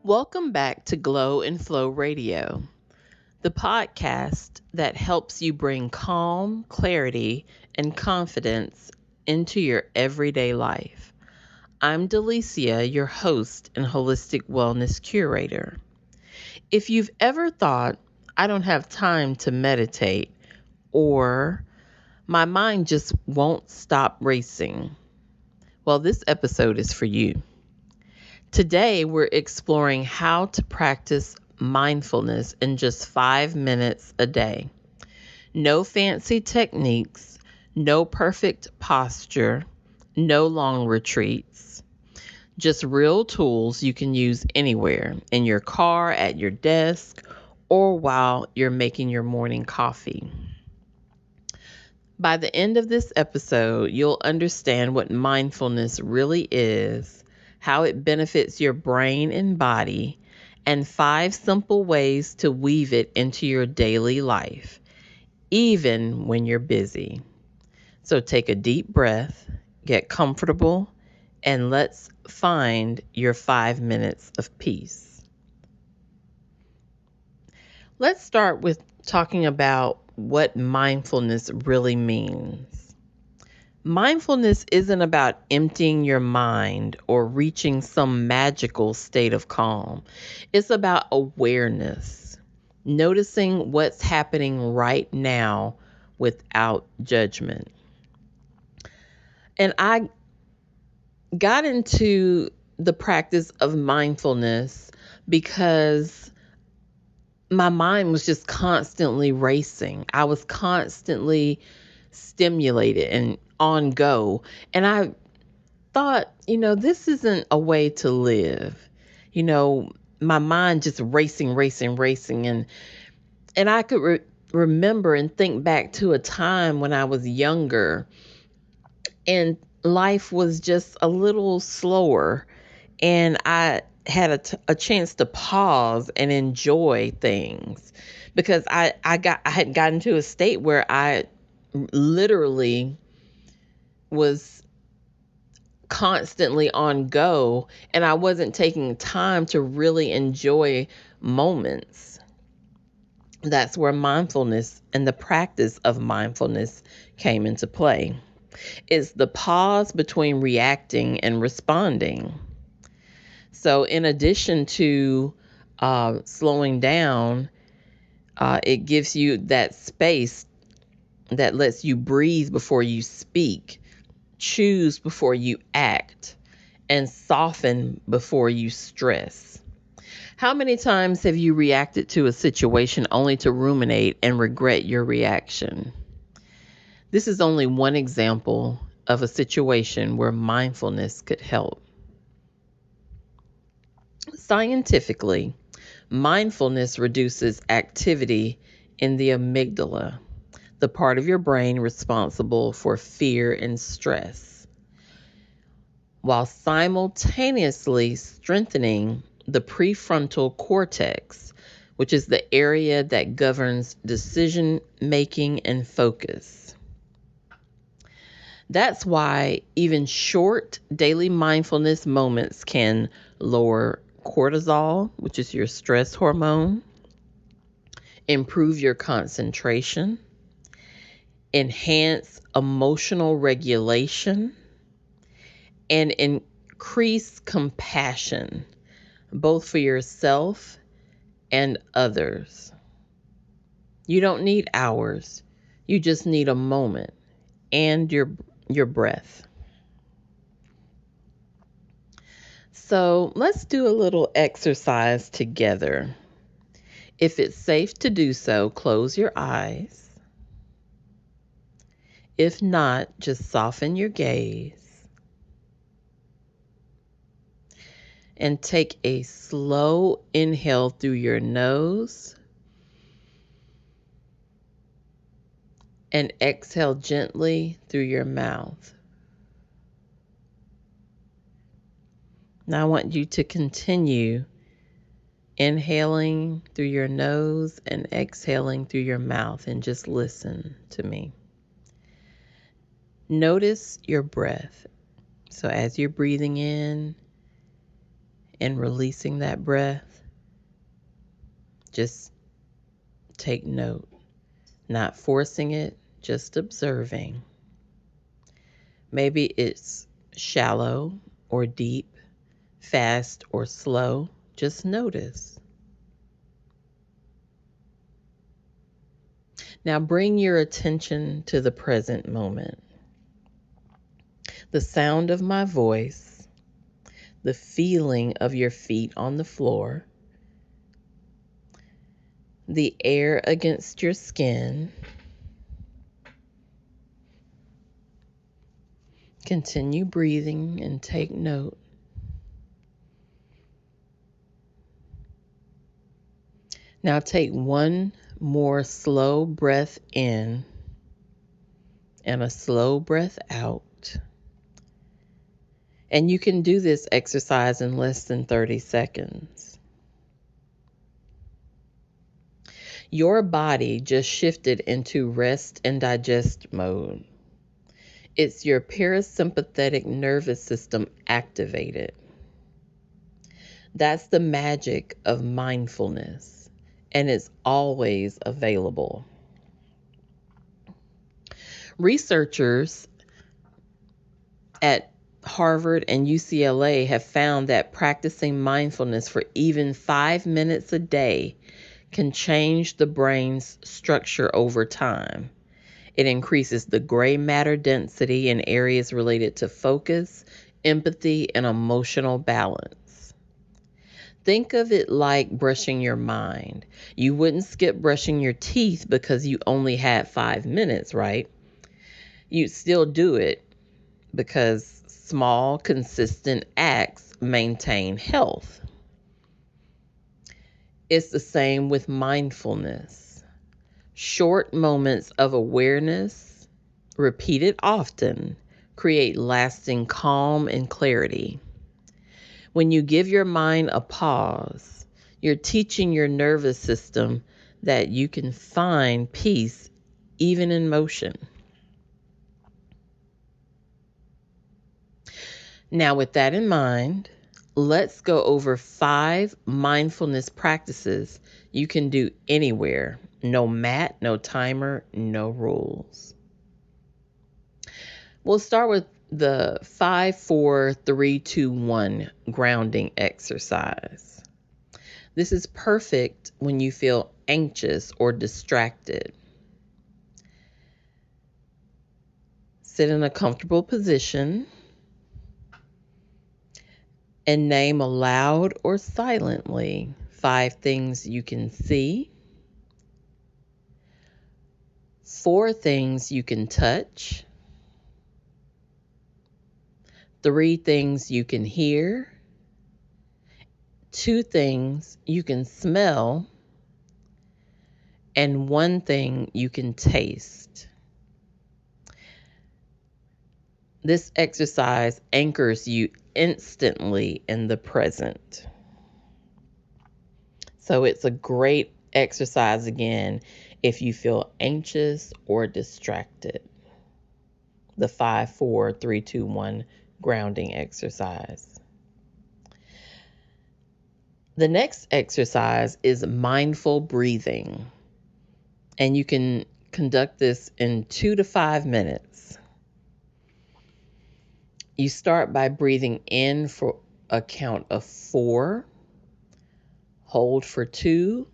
Welcome back to Glow and Flow Radio, the podcast that helps you bring calm, clarity, and confidence into your everyday life. I'm Delicia, your host and holistic wellness curator. If you've ever thought, I don't have time to meditate, or my mind just won't stop racing, well, this episode is for you. Today, we're exploring how to practice mindfulness in just 5 minutes a day. No fancy techniques, no perfect posture, no long retreats. Just real tools you can use anywhere in your car, at your desk, or while you're making your morning coffee. By the end of this episode, you'll understand what mindfulness really is, how it benefits your brain and body, and 5 simple ways to weave it into your daily life, even when you're busy. So take a deep breath, get comfortable, and let's find your 5 minutes of peace. Let's start with talking about what mindfulness really means. Mindfulness isn't about emptying your mind or reaching some magical state of calm. It's about awareness, noticing what's happening right now without judgment. And I got into the practice of mindfulness because my mind was just constantly racing. I was constantly stimulated and on go. And I thought, this isn't a way to live. You know, my mind just racing, racing, racing. And I could remember and think back to a time when I was younger and life was just a little slower. And I had a chance to pause and enjoy things because I had gotten to a state where I literally was constantly on go and I wasn't taking time to really enjoy moments. That's where mindfulness and the practice of mindfulness came into play. It's the pause between reacting and responding. So, in addition to slowing down, it gives you that space that lets you breathe before you speak, choose before you act, and soften before you stress. How many times have you reacted to a situation only to ruminate and regret your reaction? This is only one example of a situation where mindfulness could help. Scientifically, mindfulness reduces activity in the amygdala, the part of your brain responsible for fear and stress, while simultaneously strengthening the prefrontal cortex, which is the area that governs decision making and focus. That's why even short daily mindfulness moments can lower cortisol, which is your stress hormone, improve your concentration, enhance emotional regulation, and increase compassion, both for yourself and others. You don't need hours. You just need a moment and your breath. So, let's do a little exercise together. If it's safe to do so, close your eyes. If not, just soften your gaze and take a slow inhale through your nose and exhale gently through your mouth. Now I want you to continue inhaling through your nose and exhaling through your mouth, and just listen to me. Notice your breath. So as you're breathing in and releasing that breath, just take note. Not forcing it, just observing. Maybe it's shallow or deep, fast or slow. Just notice. Now bring your attention to the present moment. The sound of my voice, the feeling of your feet on the floor, the air against your skin. Continue breathing and take note. Now take one more slow breath in and a slow breath out. And you can do this exercise in less than 30 seconds. Your body just shifted into rest and digest mode. It's your parasympathetic nervous system activated. That's the magic of mindfulness, and it's always available. Researchers at Harvard and UCLA have found that practicing mindfulness for even 5 minutes a day can change the brain's structure over time. It increases the gray matter density in areas related to focus, empathy, and emotional balance. Think of it like brushing your mind. You wouldn't skip brushing your teeth because you only had 5 minutes, right? You'd still do it because small, consistent acts maintain health. It's the same with mindfulness. Short moments of awareness, repeated often, create lasting calm and clarity. When you give your mind a pause, you're teaching your nervous system that you can find peace even in motion. Now, with that in mind, let's go over 5 mindfulness practices you can do anywhere. No mat, no timer, no rules. We'll start with the 5, 4, 3, 2, 1 grounding exercise. This is perfect when you feel anxious or distracted. Sit in a comfortable position and name aloud or silently 5 things you can see, 4 things you can touch, 3 things you can hear, 2 things you can smell, and 1 thing you can taste. This exercise anchors you instantly in the present. So it's a great exercise again if you feel anxious or distracted. The 5, 4, 3, 2, 1 grounding exercise. The next exercise is mindful breathing. And you can conduct this in 2 to 5 minutes. You start by breathing in for a count of 4, hold for 2,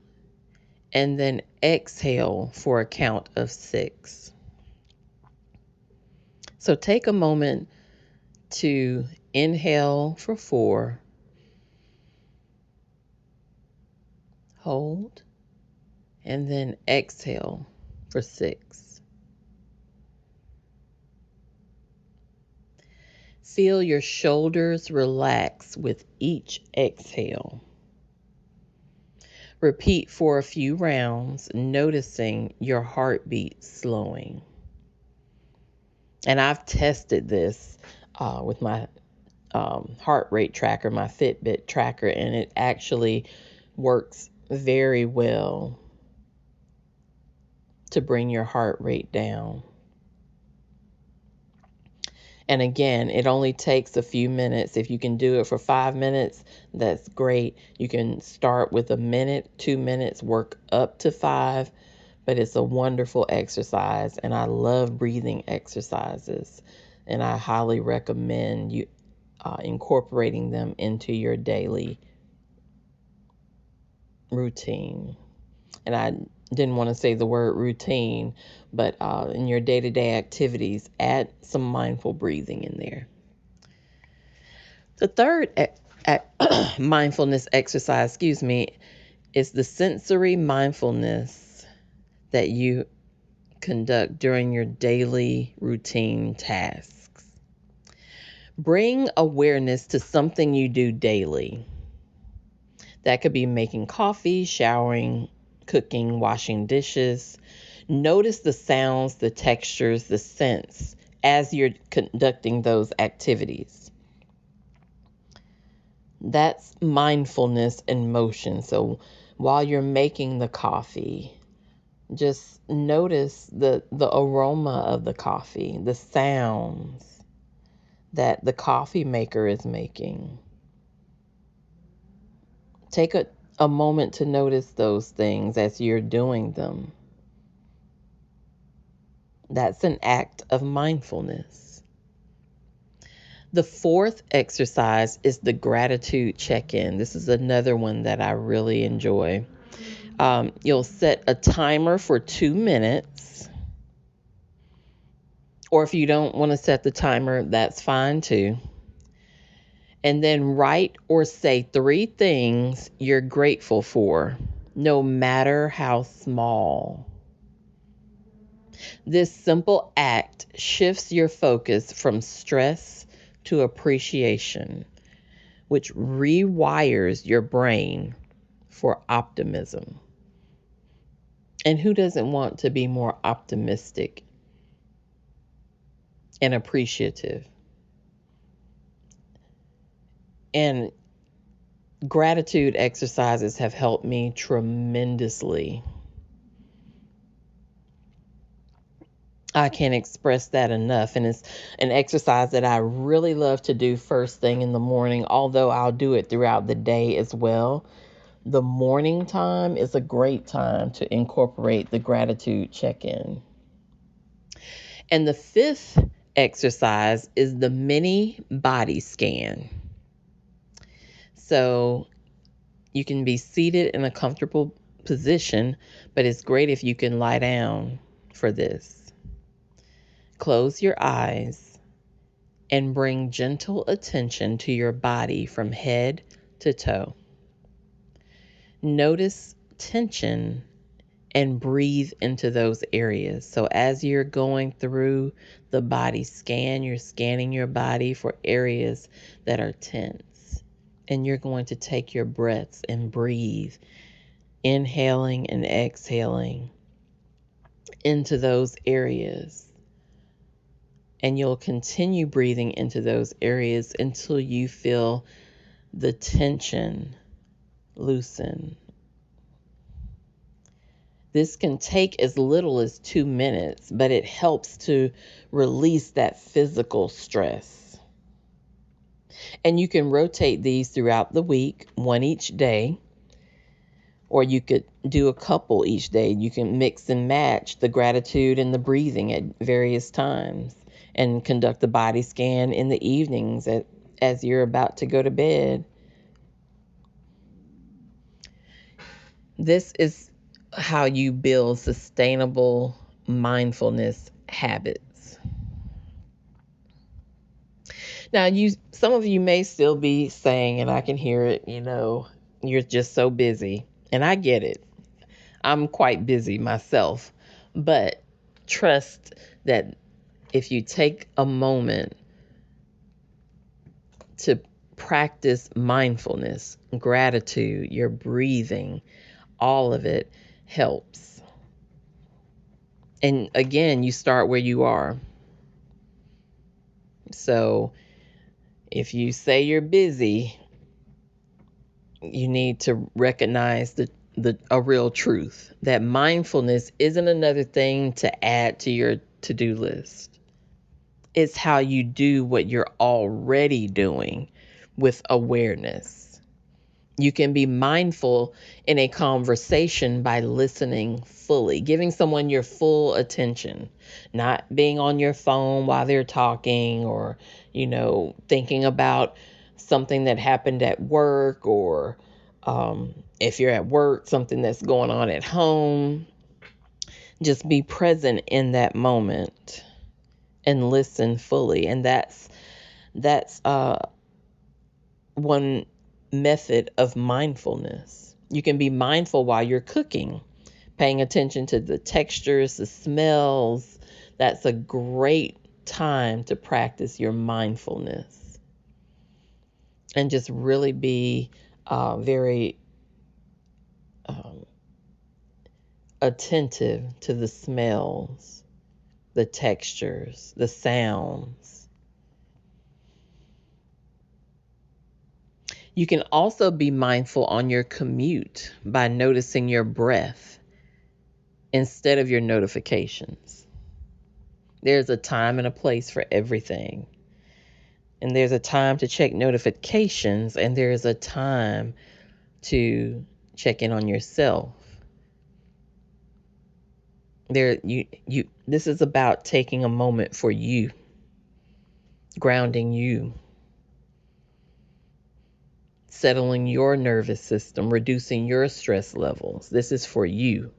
and then exhale for a count of 6. So take a moment to inhale for 4, hold, and then exhale for 6. Feel your shoulders relax with each exhale. Repeat for a few rounds, noticing your heartbeat slowing. And I've tested this with my heart rate tracker, my Fitbit tracker, and it actually works very well to bring your heart rate down. And again, it only takes a few minutes. If you can do it for 5 minutes, that's great. You can start with a minute, 2 minutes, work up to five, but it's a wonderful exercise. And I love breathing exercises. And I highly recommend you incorporating them into your daily routine. And I didn't want to say the word routine, but in your day-to-day activities, add some mindful breathing in there. The third mindfulness exercise, is the sensory mindfulness that you conduct during your daily routine tasks. Bring awareness to something you do daily. That could be making coffee, showering, cooking, washing dishes. Notice the sounds, the textures, the scents as you're conducting those activities. That's mindfulness in motion. So while you're making the coffee, just notice the aroma of the coffee, the sounds that the coffee maker is making. Take a moment to notice those things as you're doing them. That's an act of mindfulness. The fourth exercise is the gratitude check-in. This is another one that I really enjoy. You'll set a timer for 2 minutes. Or if you don't want to set the timer, that's fine too. And then write or say 3 things you're grateful for, no matter how small. This simple act shifts your focus from stress to appreciation, which rewires your brain for optimism. And who doesn't want to be more optimistic and appreciative? And gratitude exercises have helped me tremendously. I can't express that enough. And it's an exercise that I really love to do first thing in the morning, although I'll do it throughout the day as well. The morning time is a great time to incorporate the gratitude check-in. And the fifth exercise is the mini body scan. So you can be seated in a comfortable position, but it's great if you can lie down for this. Close your eyes and bring gentle attention to your body from head to toe. Notice tension and breathe into those areas. So as you're going through the body scan, you're scanning your body for areas that are tense. And you're going to take your breaths and breathe, inhaling and exhaling into those areas. And you'll continue breathing into those areas until you feel the tension loosen. This can take as little as 2 minutes, but it helps to release that physical stress. And you can rotate these throughout the week, one each day, or you could do a couple each day. You can mix and match the gratitude and the breathing at various times and conduct the body scan in the evenings as you're about to go to bed. This is how you build sustainable mindfulness habits. Now, some of you may still be saying, and I can hear it, you're just so busy. And I get it. I'm quite busy myself. But trust that if you take a moment to practice mindfulness, gratitude, your breathing, all of it helps. And again, you start where you are. So if you say you're busy, you need to recognize a real truth that mindfulness isn't another thing to add to your to-do list. It's how you do what you're already doing with awareness. You can be mindful in a conversation by listening fully, giving someone your full attention, not being on your phone while they're talking or, thinking about something that happened at work or if you're at work, something that's going on at home. Just be present in that moment and listen fully. And that's one method of mindfulness. You can be mindful while you're cooking, paying attention to the textures, the smells. That's a great time to practice your mindfulness and just really be very attentive to the smells, the textures, the sounds. You can also be mindful on your commute by noticing your breath instead of your notifications. There's a time and a place for everything. And there's a time to check notifications, and there's a time to check in on yourself. This is about taking a moment for you, grounding you, settling your nervous system, reducing your stress levels. This is for you.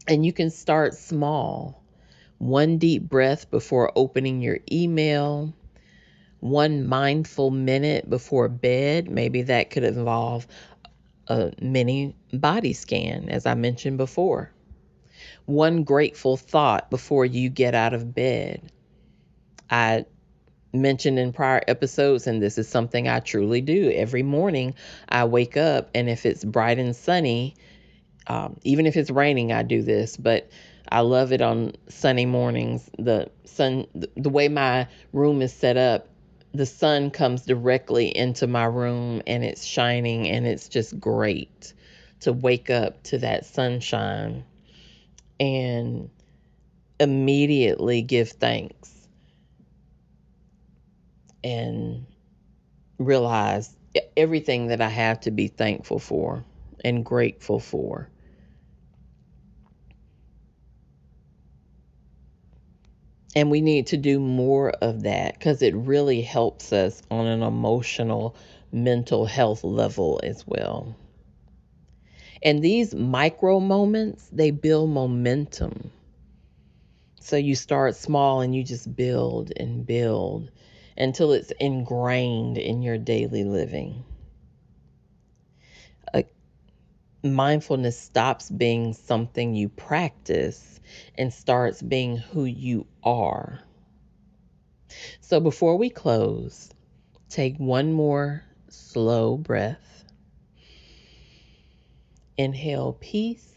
And you can start small. One deep breath before opening your email, one mindful minute before bed. Maybe that could involve a mini body scan, as I mentioned before. One grateful thought before you get out of bed. I mentioned in prior episodes, and this is something I truly do. Every morning I wake up, and if it's bright and sunny, even if it's raining, I do this, but I love it on sunny mornings. The way my room is set up, the sun comes directly into my room and it's shining, and it's just great to wake up to that sunshine and immediately give thanks and realize everything that I have to be thankful for and grateful for. And we need to do more of that because it really helps us on an emotional, mental health level as well. And these micro moments, they build momentum. So you start small and you just build and build until it's ingrained in your daily living. Mindfulness stops being something you practice and starts being who you are. So before we close, take one more slow breath. Inhale peace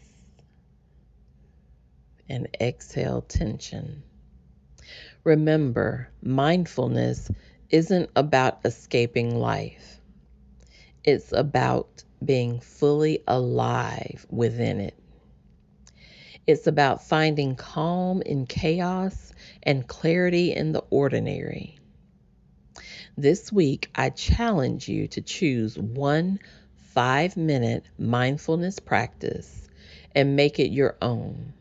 and exhale tension. Remember, mindfulness isn't about escaping life. It's about being fully alive within it. It's about finding calm in chaos and clarity in the ordinary. This week, I challenge you to choose one 5-minute mindfulness practice and make it your own.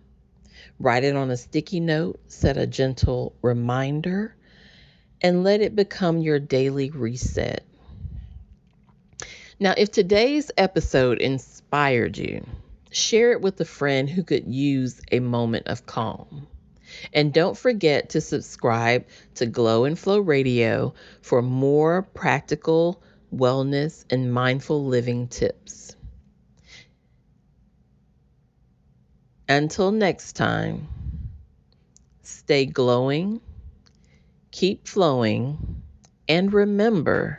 Write it on a sticky note, set a gentle reminder, and let it become your daily reset. Now, if today's episode inspired you, share it with a friend who could use a moment of calm. And don't forget to subscribe to Glow and Flow Radio for more practical wellness and mindful living tips. Until next time, stay glowing, keep flowing, and remember,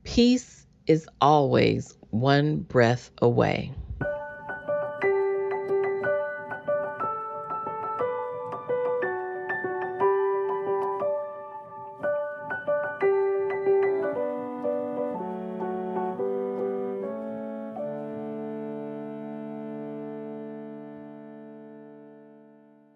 peace is always one breath away.